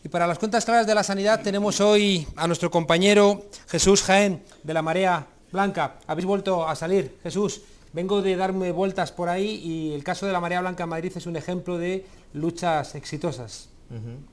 Y para las cuentas claras de la sanidad tenemos hoy a nuestro compañero Jesús Jaén, de la Marea Blanca. Habéis vuelto a salir, Jesús. Vengo de darme vueltas por ahí y el caso de la Marea Blanca en Madrid es un ejemplo de luchas exitosas.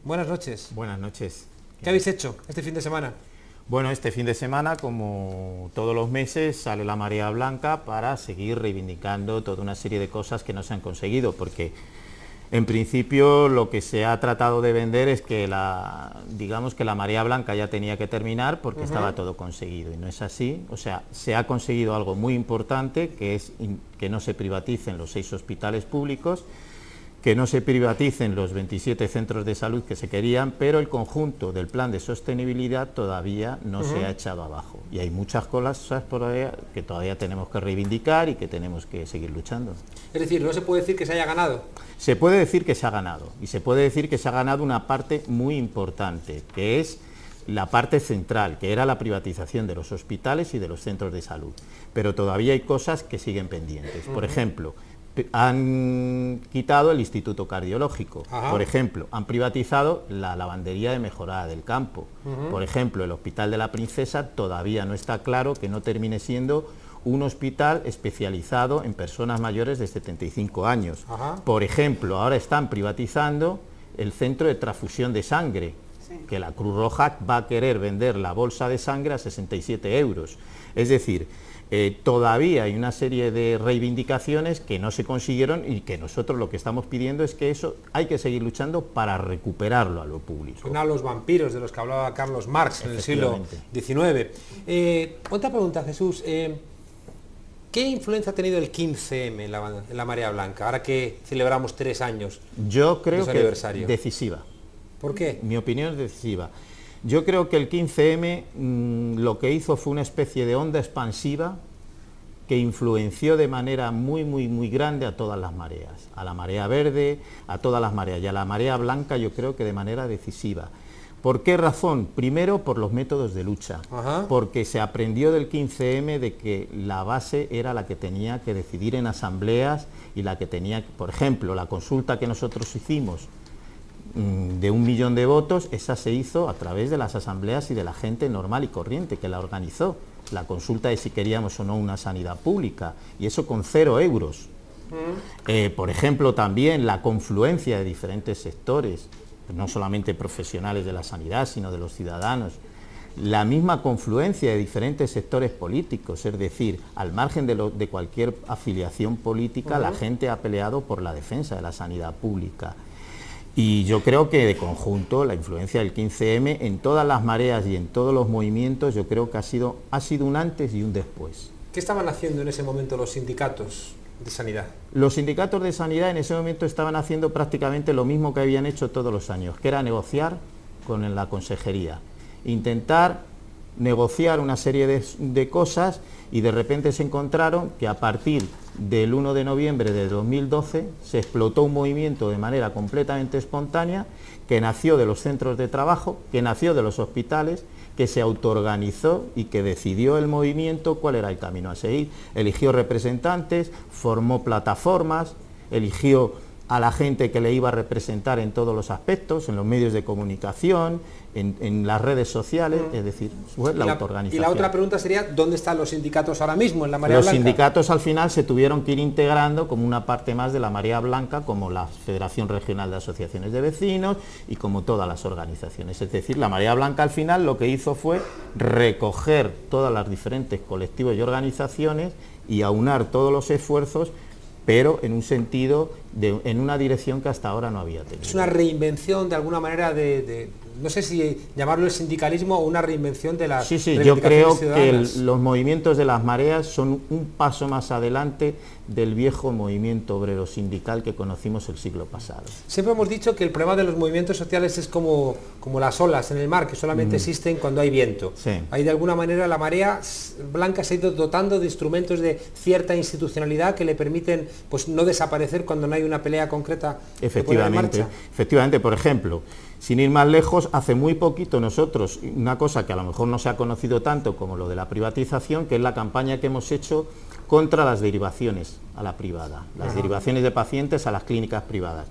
Buenas noches. Buenas noches. ¿Qué habéis hecho este fin de semana? Bueno, este fin de semana, como todos los meses, sale la Marea Blanca para seguir reivindicando toda una serie de cosas que no se han conseguido, porque en principio lo que se ha tratado de vender es que digamos que la Marea Blanca ya tenía que terminar porque estaba todo conseguido, y no es así. O sea, se ha conseguido algo muy importante, que es que no se privaticen los 6 hospitales públicos, que no se privaticen los 27 centros de salud que se querían, pero el conjunto del plan de sostenibilidad todavía no se ha echado abajo. Y hay muchas cosas por ahí que todavía tenemos que reivindicar y que tenemos que seguir luchando. Es decir, no se puede decir que se haya ganado. Se puede decir que se ha ganado, y se puede decir que se ha ganado una parte muy importante, que es la parte central, que era la privatización de los hospitales y de los centros de salud. Pero todavía hay cosas que siguen pendientes. Por ejemplo, han quitado el Instituto Cardiológico. Por ejemplo, han privatizado la lavandería de Mejorada del Campo. Por ejemplo, el Hospital de la Princesa todavía no está claro que no termine siendo un hospital especializado en personas mayores de 75 años. Por ejemplo, ahora están privatizando el centro de transfusión de sangre, que la Cruz Roja va a querer vender la bolsa de sangre a 67 euros. Es decir, todavía hay una serie de reivindicaciones que no se consiguieron, y que nosotros lo que estamos pidiendo es que eso hay que seguir luchando para recuperarlo a lo público. Son a los vampiros de los que hablaba Carlos Marx en el siglo XIX. Otra pregunta, Jesús. ¿Qué influencia ha tenido el 15M en la Marea Blanca, ahora que celebramos 3 años? Yo creo que decisiva. ¿Por qué? Mi opinión es decisiva. Yo creo que el 15M lo que hizo fue una especie de onda expansiva que influenció de manera muy grande a todas las mareas, a la marea verde, a todas las mareas, y a la Marea Blanca yo creo que de manera decisiva. ¿Por qué razón? Primero, por los métodos de lucha, porque se aprendió del 15M de que la base era la que tenía que decidir en asambleas, y la que tenía, por ejemplo, la consulta que nosotros hicimos de 1 millón de votos, esa se hizo a través de las asambleas y de la gente normal y corriente que la organizó, la consulta de si queríamos o no una sanidad pública, y eso con 0 euros. Por ejemplo, también la confluencia de diferentes sectores, no solamente profesionales de la sanidad, sino de los ciudadanos, la misma confluencia de diferentes sectores políticos, es decir, al margen de cualquier afiliación política, la gente ha peleado por la defensa de la sanidad pública. Y yo creo que de conjunto la influencia del 15M en todas las mareas y en todos los movimientos, yo creo que ha sido un antes y un después. ¿Qué estaban haciendo en ese momento los sindicatos de sanidad? Los sindicatos de sanidad en ese momento estaban haciendo prácticamente lo mismo que habían hecho todos los años, que era negociar con la consejería, intentar negociar una serie de cosas, y de repente se encontraron que a partir del 1 de noviembre de 2012 se explotó un movimiento de manera completamente espontánea, que nació de los centros de trabajo, que nació de los hospitales, que se autoorganizó y que decidió el movimiento cuál era el camino a seguir. Eligió representantes, formó plataformas, eligió a la gente que le iba a representar en todos los aspectos, en los medios de comunicación, en las redes sociales, es decir, fue la autoorganización. Y la otra pregunta sería, ¿dónde están los sindicatos ahora mismo en la Marea Blanca? Los sindicatos al final se tuvieron que ir integrando como una parte más de la Marea Blanca, como la Federación Regional de Asociaciones de Vecinos y como todas las organizaciones. Es decir, la Marea Blanca al final lo que hizo fue recoger todas las diferentes colectivos y organizaciones y aunar todos los esfuerzos, pero en un sentido, en una dirección que hasta ahora no había tenido. Es una reinvención de alguna manera no sé si llamarlo el sindicalismo o una reinvención de las yo creo que los movimientos de las mareas son un paso más adelante del viejo movimiento obrero sindical que conocimos el siglo pasado. Siempre hemos dicho que el problema de los movimientos sociales es como las olas en el mar, que solamente existen cuando hay viento. Ahí de alguna manera la Marea Blanca se ha ido dotando de instrumentos de cierta institucionalidad que le permiten pues no desaparecer cuando no hay una pelea concreta. Efectivamente, por ejemplo, sin ir más lejos, hace muy poquito nosotros, una cosa que a lo mejor no se ha conocido tanto como lo de la privatización, que es la campaña que hemos hecho contra las derivaciones a la privada, las derivaciones de pacientes a las clínicas privadas.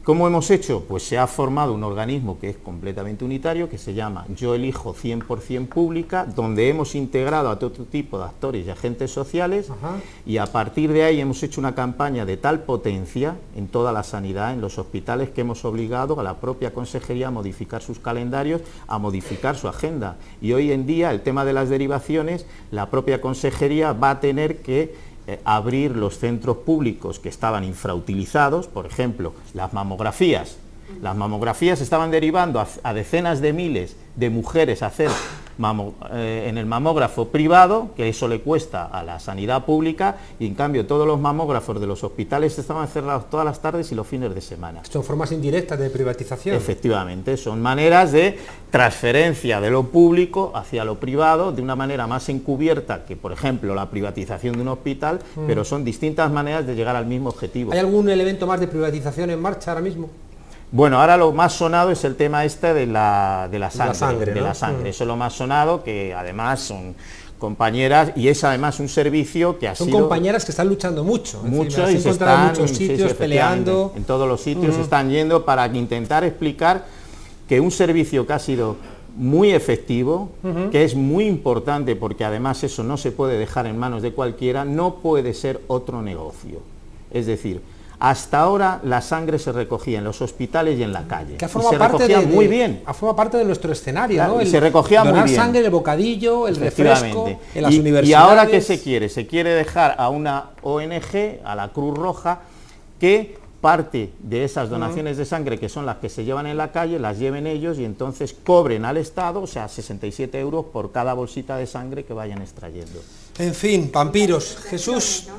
¿Cómo hemos hecho? Pues se ha formado un organismo que es completamente unitario, que se llama Yo Elijo 100% Pública, donde hemos integrado a todo tipo de actores y agentes sociales. Ajá. Y a partir de ahí hemos hecho una campaña de tal potencia en toda la sanidad, en los hospitales, que hemos obligado a la propia consejería a modificar sus calendarios, a modificar su agenda. Y hoy en día el tema de las derivaciones, la propia consejería va a tener que abrir los centros públicos que estaban infrautilizados, por ejemplo, las mamografías. Las mamografías estaban derivando a decenas de miles de mujeres a hacer en el mamógrafo privado, que eso le cuesta a la sanidad pública, y en cambio todos los mamógrafos de los hospitales estaban cerrados todas las tardes y los fines de semana. Son formas indirectas de privatización. Efectivamente, son maneras de transferencia de lo público hacia lo privado de una manera más encubierta que, por ejemplo, la privatización de un hospital, pero son distintas maneras de llegar al mismo objetivo. ¿Hay algún elemento más de privatización en marcha ahora mismo? Bueno, ahora lo más sonado es el tema este de la sangre, ¿no? Eso es lo más sonado, que además son compañeras, y es además un servicio que ha sido... Son compañeras que están luchando mucho. Mucho, y se están en muchos sitios peleando. En todos los sitios se están yendo para intentar explicar que un servicio que ha sido muy efectivo, que es muy importante, porque además eso no se puede dejar en manos de cualquiera, no puede ser otro negocio. Es decir, hasta ahora la sangre se recogía en los hospitales y en la calle. Que forma parte muy bien. Forma parte de nuestro escenario, claro, ¿no? Y se recogía muy bien. Donar sangre, el bocadillo, el refresco, en las universidades. ¿Y ahora qué se quiere? Se quiere dejar a una ONG, a la Cruz Roja, que parte de esas donaciones de sangre, que son las que se llevan en la calle, las lleven ellos y entonces cobren al Estado, o sea, 67 euros por cada bolsita de sangre que vayan extrayendo. En fin, vampiros. Jesús...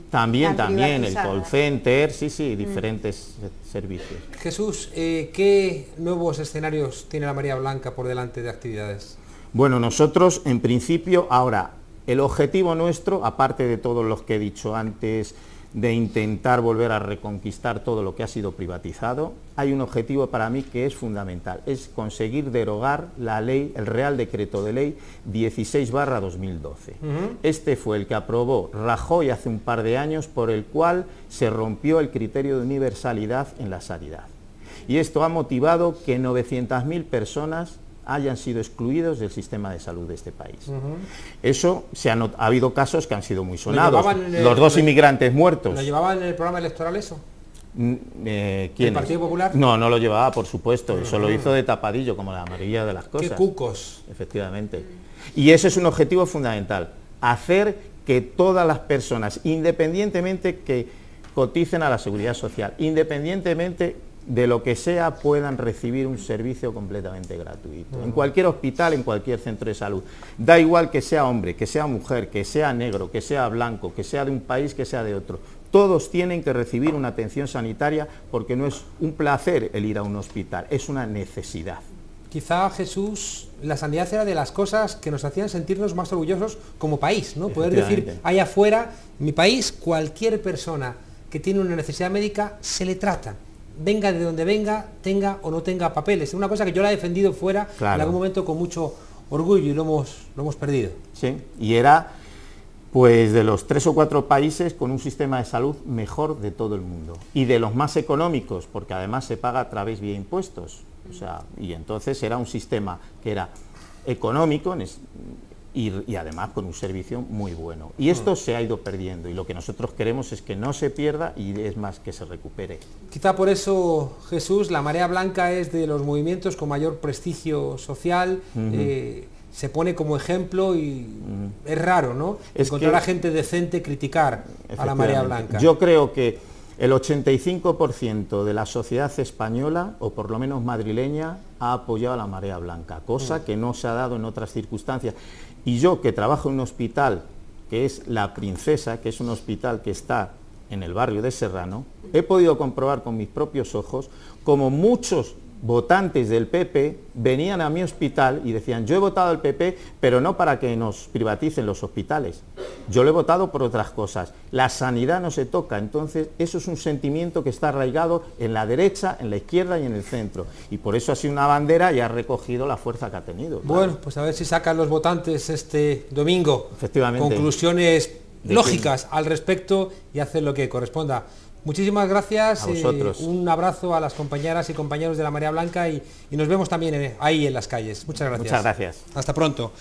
También, el call center, sí, diferentes servicios. Jesús, ¿qué nuevos escenarios tiene la Marea Blanca por delante de actividades? Bueno, nosotros, en principio, ahora, el objetivo nuestro, aparte de todos los que he dicho antes, de intentar volver a reconquistar todo lo que ha sido privatizado, hay un objetivo para mí que es fundamental, es conseguir derogar la ley, el Real Decreto de Ley 16/2012. Este fue el que aprobó Rajoy hace un par de años, por el cual se rompió el criterio de universalidad en la sanidad. Y esto ha motivado que 900.000 personas hayan sido excluidos del sistema de salud de este país. Eso, ha habido casos que han sido muy sonados. Los dos inmigrantes muertos. ¿Lo llevaban en el programa electoral eso? ¿Quién? ¿El Partido Popular? No lo llevaba, por supuesto. Eso lo hizo de tapadillo, como la mayoría de las cosas. ¡Qué cucos! Efectivamente. Y ese es un objetivo fundamental. Hacer que todas las personas, independientemente que coticen a la Seguridad Social, independientemente de lo que sea, puedan recibir un servicio completamente gratuito. En cualquier hospital, en cualquier centro de salud. Da igual que sea hombre, que sea mujer, que sea negro, que sea blanco, que sea de un país, que sea de otro. Todos tienen que recibir una atención sanitaria, porque no es un placer el ir a un hospital, es una necesidad. Quizá, Jesús, la sanidad era de las cosas que nos hacían sentirnos más orgullosos como país, ¿no? Poder decir, allá afuera, mi país, cualquier persona que tiene una necesidad médica, se le trata. Venga de donde venga, tenga o no tenga papeles. Es una cosa que yo la he defendido fuera, claro, en algún momento con mucho orgullo, y lo hemos perdido. Sí, y era pues de los 3 o 4 países con un sistema de salud mejor de todo el mundo. Y de los más económicos, porque además se paga a través de impuestos. O sea, y entonces era un sistema que era económico y además con un servicio muy bueno. Y esto se ha ido perdiendo, y lo que nosotros queremos es que no se pierda, y es más, que se recupere. Quizá por eso, Jesús, la Marea Blanca es de los movimientos con mayor prestigio social, se pone como ejemplo, y es raro, ¿no? Encontrar a gente decente criticar a la Marea Blanca. Yo creo que el 85% de la sociedad española, o por lo menos madrileña, ha apoyado a la Marea Blanca, cosa que no se ha dado en otras circunstancias. Y yo, que trabajo en un hospital que es La Princesa, que es un hospital que está en el barrio de Serrano, he podido comprobar con mis propios ojos como muchos votantes del PP venían a mi hospital y decían: yo he votado al PP, pero no para que nos privaticen los hospitales, yo lo he votado por otras cosas, la sanidad no se toca. Entonces eso es un sentimiento que está arraigado en la derecha, en la izquierda y en el centro, y por eso ha sido una bandera y ha recogido la fuerza que ha tenido. Claro. Bueno, pues a ver si sacan los votantes este domingo efectivamente conclusiones lógicas al respecto y hacen lo que corresponda. Muchísimas gracias. A vosotros. Un abrazo a las compañeras y compañeros de la Marea Blanca y nos vemos también ahí en las calles. Muchas gracias. Muchas gracias. Hasta pronto.